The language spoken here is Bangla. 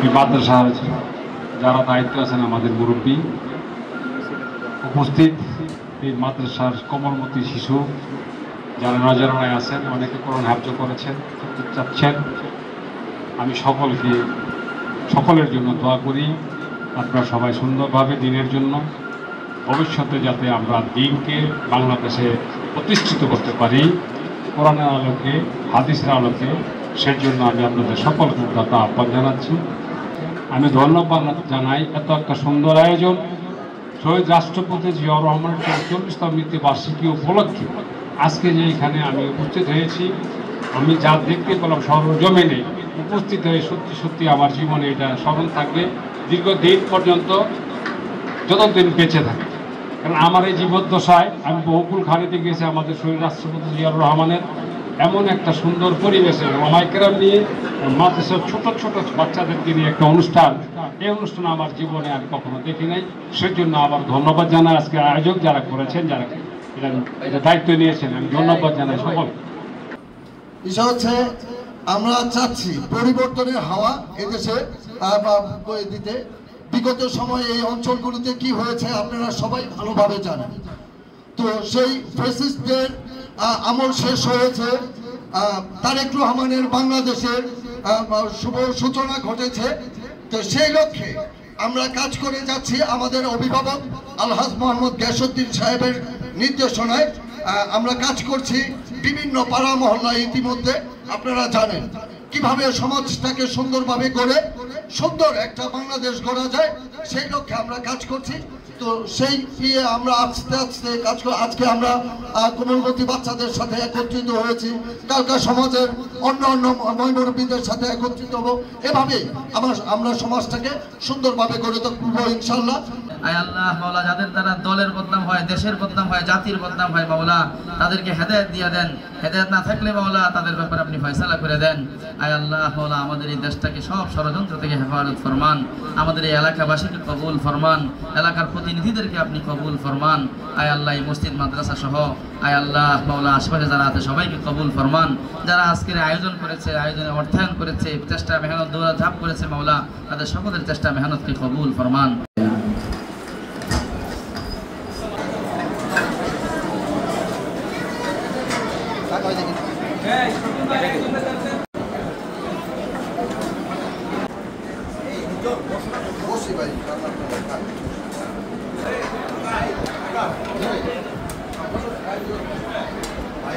এই মাদ্রাসার যারা দায়িত্ব আছেন, আমাদের মুরব্বী উপস্থিত, এই মাদ্রাসার কোমলমতি শিশু যারা নজরানায় আছেন, অনেকে কোরআন হাফজ করেছেন, চাচ্ছেন, আমি সকলের জন্য দোয়া করি আপনারা সবাই সুন্দরভাবে দিনের জন্য ভবিষ্যতে যাতে আমরা দিনকে বাংলাদেশে প্রতিষ্ঠিত করতে পারি কোরআনের আলোকে, হাদিসের আলোকে, সেজন্য আমি আপনাদের সকলকে আহ্বান জানাচ্ছি। আমি ধন্যবাদ জানাই এত একটা সুন্দর আয়োজন শহীদ রাষ্ট্রপতি জিয়াউর রহমানের ৪৪তম মৃত্যুবার্ষিকী উপলক্ষে আজকে যে এখানে আমি উপস্থিত হয়েছি, আমি যা দেখতে পেলাম সরজমিনে উপস্থিত হয়ে সত্যি সত্যি আমার জীবনে এটা স্মরণ থাকবে দীর্ঘদিন পর্যন্ত, যতদিন বেঁচে থাকে। কারণ আমার এই জীবদ্দশায় আমি বহুকুল খানিতে গিয়েছি আমাদের শহীদ রাষ্ট্রপতি জিয়াউর রহমানের এমন একটা সুন্দর পরিবেশে ওলামায়ে নিয়ে মাদ্রাসার ছোট ছোট বাচ্চাদেরকে নিয়ে একটা অনুষ্ঠান, এই অনুষ্ঠান আমার জীবনে আমি কখনো দেখি নাই। সেজন্য আবার ধন্যবাদ জানাই আজকে আয়োজক যারা করেছেন, যারা এটা দায়িত্ব নিয়েছেন, আমি ধন্যবাদ জানাই সকল। বিষয় হচ্ছে আমরা চাচ্ছি পরিবর্তনের হাওয়া এদেশে দিতে। বিগত সময়ে এই অঞ্চলগুলিতে কি হয়েছে আপনারা সবাই ভালোভাবে জানেন। তো সেই ফ্যাসিস্টদের আমল শেষ হয়েছে, তারেক রহমানের বাংলাদেশের শুভ সূচনা ঘটেছে। তো সেই লক্ষ্যে আমরা কাজ করে যাচ্ছি। আমাদের অভিভাবক আলহাজ মোহাম্মদ গ্যাসউদ্দিন সাহেবের নির্দেশনায় আমরা কাজ করছি বিভিন্ন পাড়া মহল্লায়। ইতিমধ্যে আপনারা জানেন কিভাবে সমাজটাকে সুন্দরভাবে গড়ে সুন্দর একটা বাংলাদেশ গড়া যায়, সেই লক্ষ্যে আমরা কাজ করছি। তো সেই আমরা আস্তে আস্তে কাজ করে আজকে আমরা কোমলমতি বাচ্চাদের সাথে একত্রিত হয়েছি, কালকা সমাজের অন্য মুরব্বীদের সাথে একত্রিত হবো। এভাবে আমরা সমাজটাকে সুন্দরভাবে গড়ে তুলবো ইনশাল্লাহ। আয় আল্লাহ মাওলা, যাদের দ্বারা দলের বদনাম হয়, দেশের বদনাম হয়, জাতির বদনাম হয় মাওলা, তাদেরকে হেদায়েত দিয়ে দেন। হেদায়েত না থাকলে মাওলা তাদের ব্যাপারে আপনি ফয়সালা করে দেন। আয় আল্লাহ মাওলা, আমাদের এই দেশটাকে সব ষড়যন্ত্র থেকে হেফাজত ফরমান। আমাদের এই এলাকাবাসীকে কবুল ফরমান, এলাকার প্রতিনিধিদেরকে আপনি কবুল ফরমান। আয় আল্লাহ, এই মসজিদ মাদ্রাসা সহ আয় আল্লাহ মাওলা আশেপাশে যারা আছে সবাইকে কবুল ফরমান। যারা আজকের আয়োজন করেছে, আয়োজনে অর্থায়ন করেছে, চেষ্টা মেহনত দৌড়াঝাঁপ করেছে মাওলা, তাদের সকলের চেষ্টা মেহনতকে কবুল ফরমান। ভাই